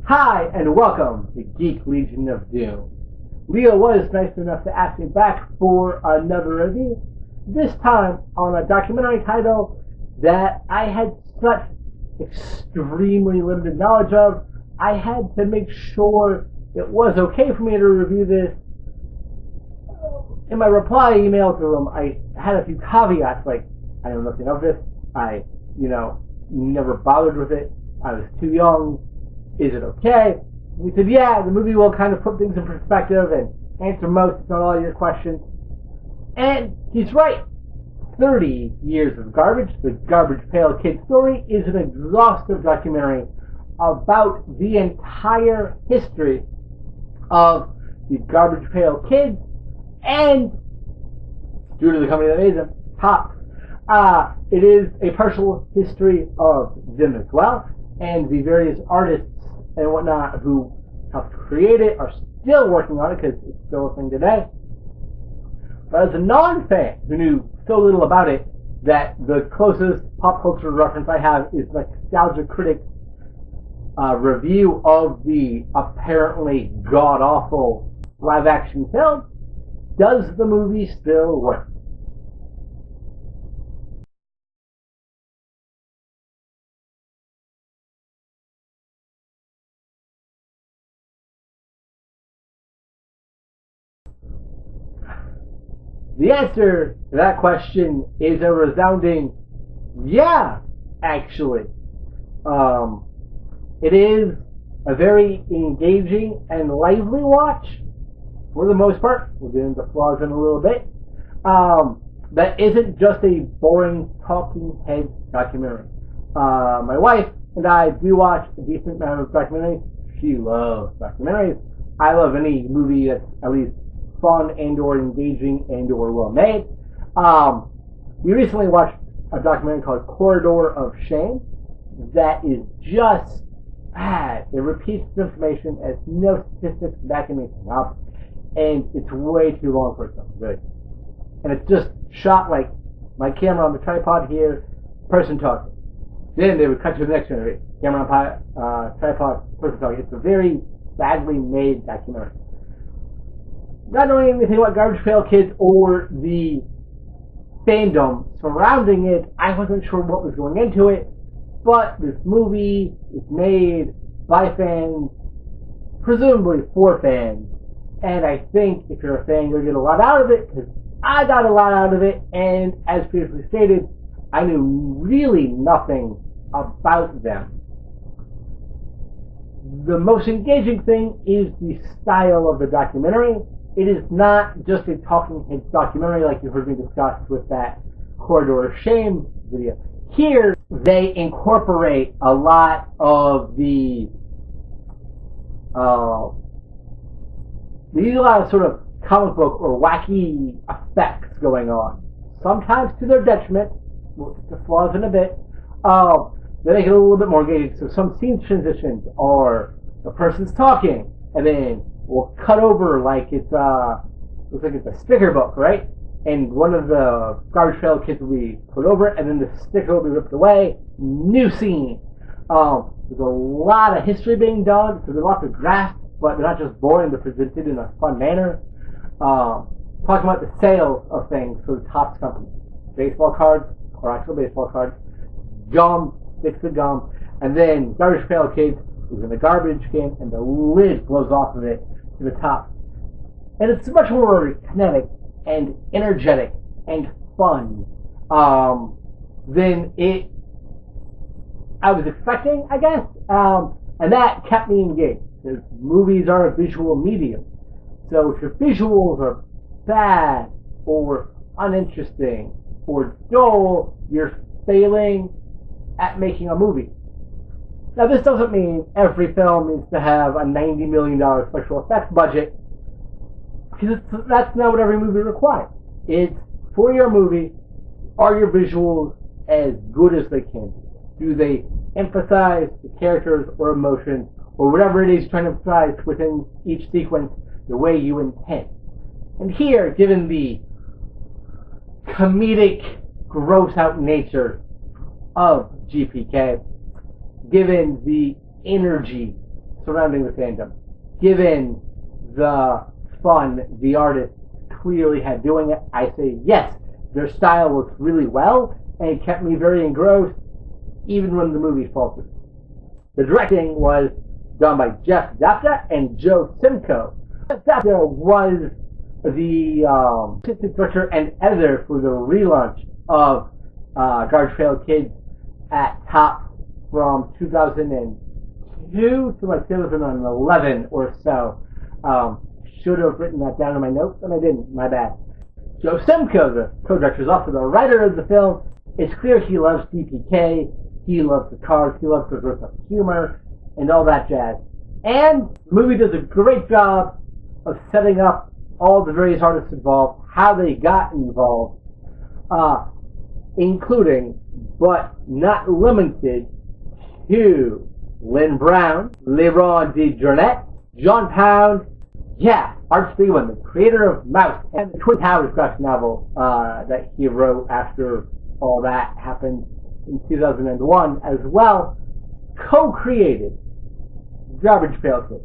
Hi, and welcome to Geek Legion of Doom. Leo was nice enough to ask me back for another review, this time on a documentary title that I had such extremely limited knowledge of. I had to make sure it was okay for me to review this. In my reply email to him, I had a few caveats, like, I know nothing of this, I, never bothered with it, I was too young, is it okay? And he said, yeah, the movie will kind of put things in perspective and answer most, if not all, your questions. And he's right. 30 years of garbage, the Garbage Pail Kids Story, is an exhaustive documentary about the entire history of the Garbage Pail Kids and, due to the company that made them, Pop. It is a partial history of them as well, and the various artists and whatnot who helped create it are still working on it because it's still a thing today. But as a non-fan who knew so little about it, that the closest pop culture reference I have is the Nostalgia Critic's review of the apparently god-awful live-action film. Does the movie still work? The answer to that question is a resounding yeah, actually. It is a very engaging and lively watch, for the most part. We'll get into flaws in a little bit. That isn't just a boring talking head documentary. My wife and I do watch a decent amount of documentaries. She loves documentaries. I love any movie that's at least fun and or engaging and or well made. We recently watched a documentary called Corridor of Shame that is just bad. It repeats information as no statistics backing anything up, and it's way too long for itself, really. And it's just shot like my camera on the tripod here, person talking. Then they would cut to the next generation, camera on tripod, person talking. It's a very badly made documentary. Not knowing anything about Garbage Pail Kids or the fandom surrounding it, I wasn't sure what was going into it, but this movie is made by fans, presumably for fans, and I think if you're a fan, you'll get a lot out of it, because I got a lot out of it, and as previously stated, I knew really nothing about them. The most engaging thing is the style of the documentary. It is not just a talking heads documentary like you heard me discuss with that Corridor of Shame video. Here, they incorporate a lot of the they use a lot of sort of comic book or wacky effects going on. Sometimes to their detriment. We'll get the flaws in a bit. They make it a little bit more engaging. So some scene transitions are the person's talking, and then we'll cut over like it's looks like it's a sticker book, right? And one of the Garbage Pail Kids will be put over it, and then the sticker will be ripped away. New scene. There's a lot of history being done, so there's lots of graphs, but they're not just boring, they're presented in a fun manner. Talking about the sales of things for the Topps company. Baseball cards, or actual baseball cards, gum, sticks of gum, and then Garbage Pail Kids is in a garbage can, and the lid blows off of it to the top. And it's much more kinetic and energetic and fun than I was expecting, I guess. And that kept me engaged, because movies are a visual medium. So if your visuals are bad or uninteresting or dull, you're failing at making a movie. Now, this doesn't mean every film needs to have a $90 million special effects budget, because that's not what every movie requires. It's, for your movie, are your visuals as good as they can be? Do they emphasize the characters or emotions, or whatever it is you're trying to emphasize within each sequence, the way you intend? And here, given the comedic, gross-out nature of GPK, given the energy surrounding the fandom, given the fun the artist clearly had doing it. I say yes, their style works really well and kept me very engrossed even when the movie faltered. The directing was done by Jeff Zapta and Joe Simcoe. Zapta was the assistant director and editor for the relaunch of Garbage Pail Kids at top from 2002 to like 2011 or so. Should have written that down in my notes, and I didn't. My bad. Joe Simcoe, the co-director, is also the writer of the film. It's clear he loves DPK, he loves the cars, he loves the growth of humor, and all that jazz. And the movie does a great job of setting up all the various artists involved, how they got involved, including, but not limited to, Lynn Brown, LeBron DeJournette, John Pound, Art Spiegelman, the creator of Mouse, and the Twin Towers graphic novel that he wrote after all that happened in 2001, as well, co-created Garbage Pail Kids.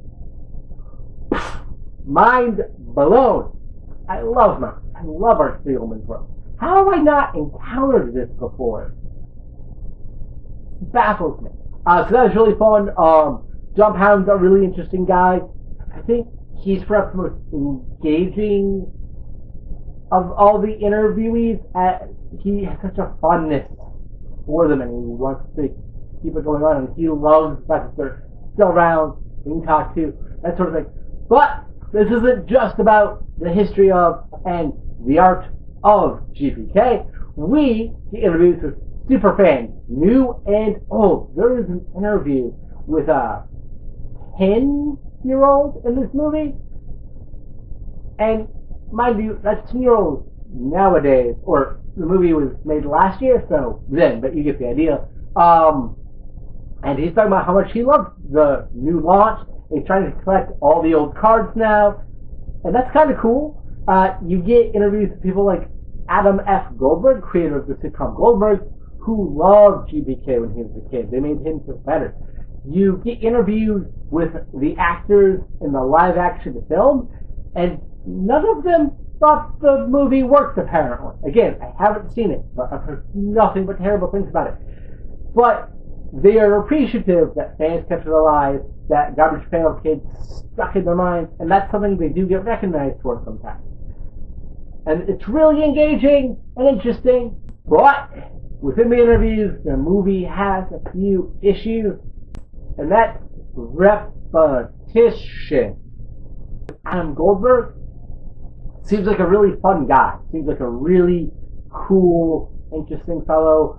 Mind blown. I love Mouse. I love Art Spiegelman's work. How have I not encountered this before? It baffles me. So that was really fun. John Pound's a really interesting guy. I think he's perhaps the most engaging of all the interviewees. He has such a fondness for them, and he wants to keep it going on, and he loves the fact that they're still around, being talked to, that sort of thing. But this isn't just about the history of and the art of GPK. We get interviews with super fans, new and old. There is an interview with a 10-year-old in this movie, and mind you, that 10-year-old nowadays, or the movie was made last year, so then, but you get the idea. And he's talking about how much he loves the new launch. He's trying to collect all the old cards now, and that's kind of cool. You get interviews with people like Adam F. Goldberg, creator of the sitcom Goldberg, who loved GPK when he was a kid. They made him feel better. You get interviews with the actors in the live-action film, and none of them thought the movie worked, apparently. Again, I haven't seen it, but I've heard nothing but terrible things about it. But they are appreciative that fans kept it alive, that Garbage Pail Kids stuck in their minds, and that's something they do get recognized for sometimes. And it's really engaging and interesting, but within the interviews, the movie has a few issues, and that's repetition. Adam Goldberg seems like a really fun guy. Seems like a really cool, interesting fellow.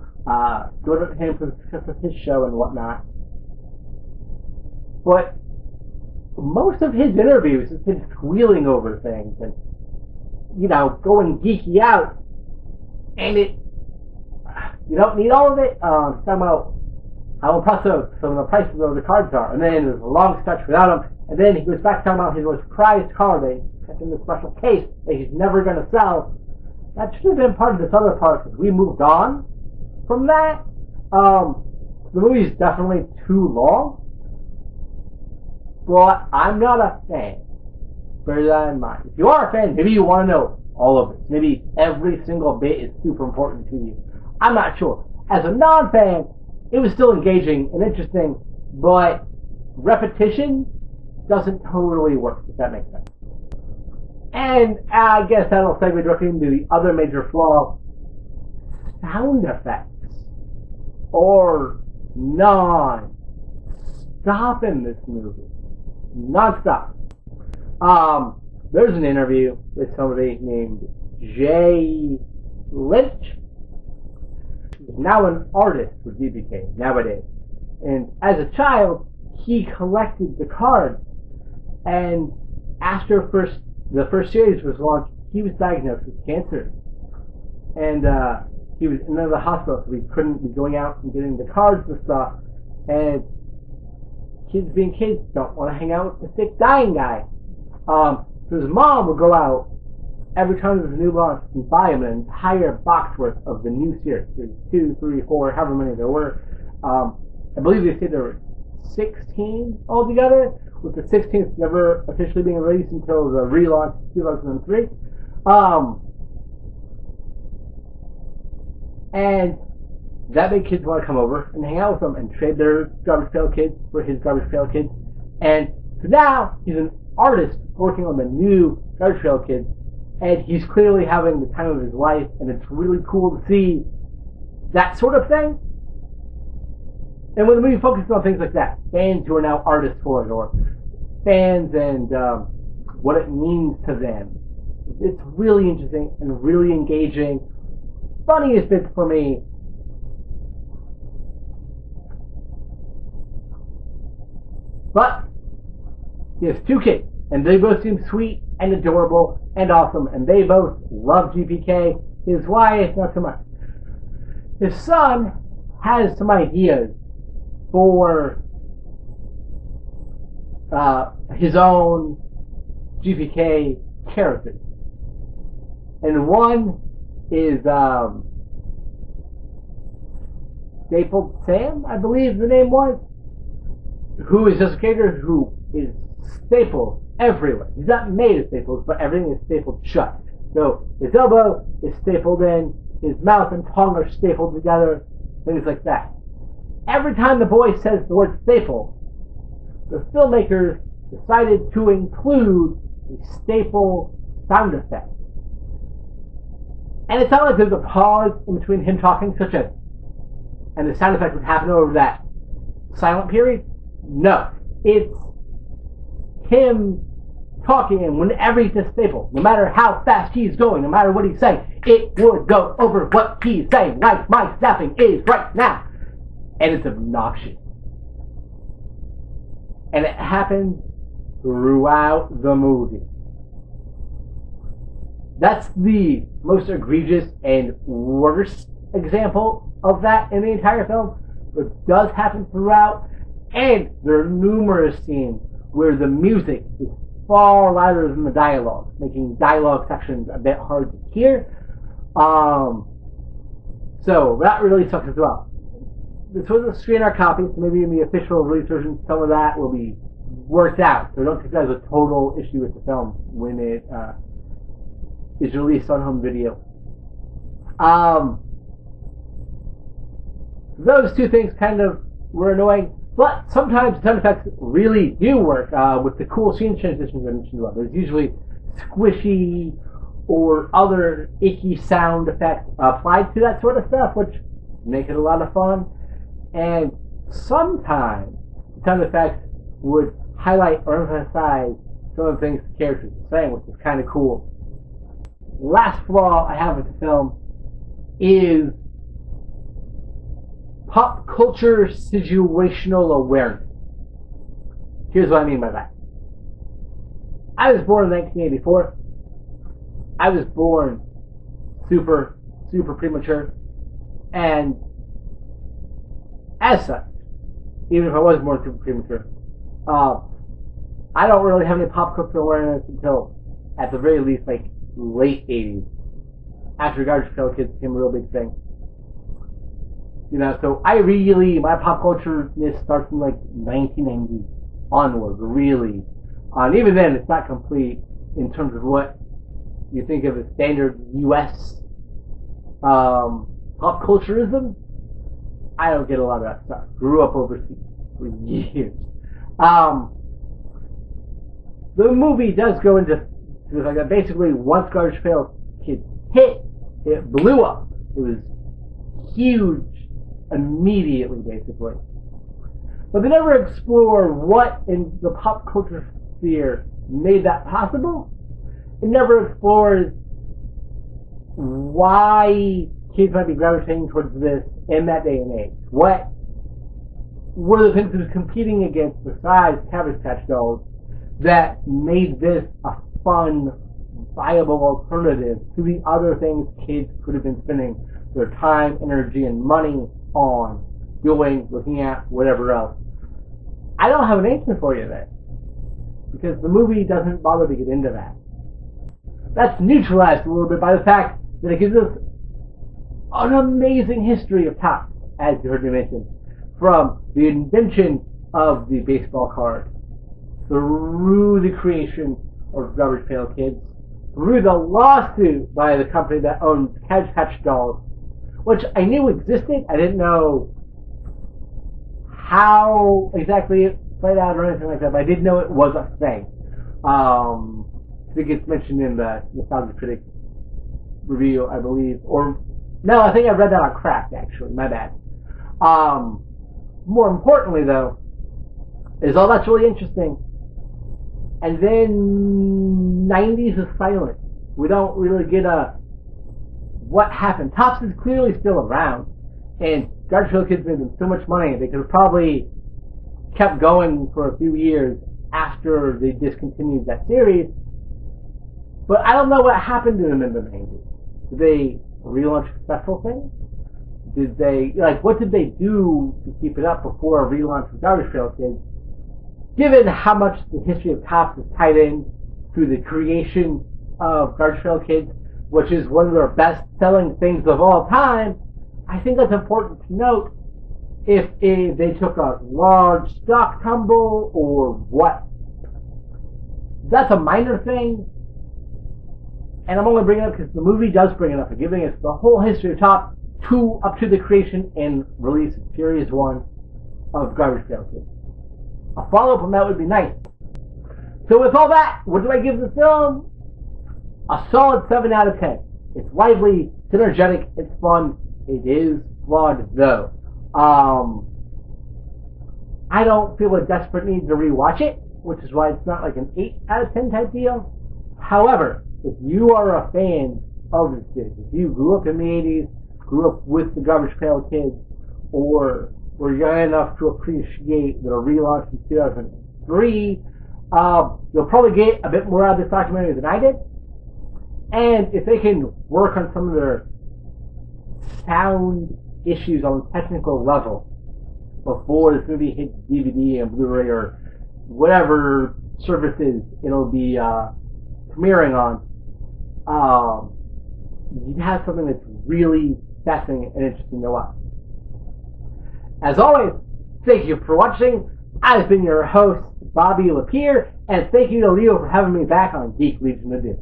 Good at him for the success of his show and whatnot. But most of his interviews has been squealing over things and, going geeky out. And you don't need all of it. Talking about how impressive some of the prices of the cards are. And then there's a long stretch without them. And then he goes back talking about his most prized card they kept in the special case that he's never going to sell. That should have been part of this other part because we moved on from that. The movie's definitely too long. But I'm not a fan. Bear that in mind. If you are a fan, maybe you want to know all of it. Maybe every single bit is super important to you. I'm not sure. As a non-fan, it was still engaging and interesting, but repetition doesn't totally work, if that makes sense. And I guess that'll segue directly into the other major flaw. Sound effects. Or non-stop in this movie. Non-stop. There's an interview with somebody named Jay Lynch. He's now an artist with DBK nowadays. And as a child, he collected the cards. And after the first series was launched, he was diagnosed with cancer. And he was in the hospital, so he couldn't be going out and getting the cards and stuff. And kids being kids don't want to hang out with the sick, dying guy. So his mom would go out every time there was a new launch and buy him an entire box worth of the new series. There's 2, 3, 4, however many there were. I believe they said there were 16 altogether, with the 16th never officially being released until the relaunch in 2003. And that made kids want to come over and hang out with him and trade their Garbage Pail Kids for his Garbage Pail Kids. And so now he's an artist working on the new Garbage Pail Kids, and he's clearly having the time of his life, and it's really cool to see that sort of thing. And when the movie focuses on things like that, fans who are now artists for it, or fans and what it means to them, it's really interesting and really engaging. Funniest bits for me, but he has two kids, and they both seem sweet and adorable and awesome, and they both love GPK. His wife, not so much. His son has some ideas for his own GPK characters, and one is Stapled Sam, I believe the name was, who is just a character who is stapled everywhere. He's not made of staples, but everything is stapled shut. So his elbow is stapled in, his mouth and tongue are stapled together, things like that. Every time the boy says the word staple, the filmmakers decided to include a staple sound effect. And it's not like there's a pause in between him talking, such as, and the sound effect would happen over that silent period. No, it's him talking, and whenever he says staple, no matter how fast he's going, no matter what he's saying, it would go over what he's saying, like my snapping is right now. And it's obnoxious. And it happens throughout the movie. That's the most egregious and worst example of that in the entire film. It does happen throughout, and there are numerous scenes where the music is far louder than the dialogue, making dialogue sections a bit hard to hear. So that really sucks as well. This was a screen art copy, so maybe in the official release version, some of that will be worked out. So don't take that as a total issue with the film when it is released on home video. Those two things kind of were annoying, but sometimes sound effects really do work with the cool scene transitions I mentioned above. There's usually squishy or other icky sound effects applied to that sort of stuff, which make it a lot of fun. And sometimes sound effects would highlight or emphasize some of the things the characters are saying, which is kind of cool. Last flaw I have with the film is pop culture situational awareness. Here's what I mean by that. I was born in 1984. I was born super premature, and as such, even if I was born super premature, I don't really have any pop culture awareness until, at the very least, like late 80s, after Garbage Pail Kids became a real big thing. You know, so my pop culture-ness starts from like 1990 onward, really. And even then, it's not complete in terms of what you think of as standard U.S. Pop culturism. I don't get a lot of that stuff. Grew up overseas for years. The movie does go into like that. Basically, once Garbage Pail Kids hit, it blew up. It was huge immediately, basically. But they never explore what in the pop culture sphere made that possible. It never explores why kids might be gravitating towards this in that day and age. What were the things it was competing against besides Cabbage Patch dolls that made this a fun, viable alternative to the other things kids could have been spending their time, energy, and money on doing, looking at, whatever else? I don't have an answer for you there, because the movie doesn't bother to get into that. That's neutralized a little bit by the fact that it gives us an amazing history of tops, as you heard me mention, from the invention of the baseball card, through the creation of Garbage Pail Kids, through the lawsuit by the company that owned Cabbage Patch dolls, which I knew existed. I didn't know how exactly it played out or anything like that, but I did know it was a thing. I think it's mentioned in the Nostalgia Critic review, I believe. Or, no, I think I read that on Cracked, actually. My bad. More importantly, though, is all that's really interesting. And then 90s is silent. We don't really get what happened. Topps is clearly still around, and Garbage Pail Kids made them so much money they could have probably kept going for a few years after they discontinued that series. But I don't know what happened to them in the 90s. Did they relaunch a special thing? Did they, what did they do to keep it up before a relaunch of Garbage Pail Kids? Given how much the history of Topps is tied in through the creation of Garbage Pail Kids, which is one of their best-selling things of all time, I think that's important to note. If they took a large stock tumble or what. That's a minor thing, and I'm only bringing it up because the movie does bring it up, and giving us the whole history of Topps up to the creation and release of Series 1 of Garbage Pail Kids. A follow-up on that would be nice. So with all that, what do I give the film? A solid 7 out of 10. It's lively, it's energetic, it's fun. It is flawed, though. I don't feel a desperate need to rewatch it, which is why it's not like an 8 out of 10 type deal. However, if you are a fan of this series, if you grew up in the 80s, grew up with the Garbage Pail Kids, or were young enough to appreciate the relaunch in 2003, you'll probably get a bit more out of this documentary than I did. And if they can work on some of their sound issues on a technical level before this movie hits DVD and Blu-ray or whatever services it'll be premiering on, you'd have something that's really fascinating and interesting to watch. As always, thank you for watching. I've been your host, Bobby Lapierre, and thank you to Leo for having me back on Geek Legion of Doom.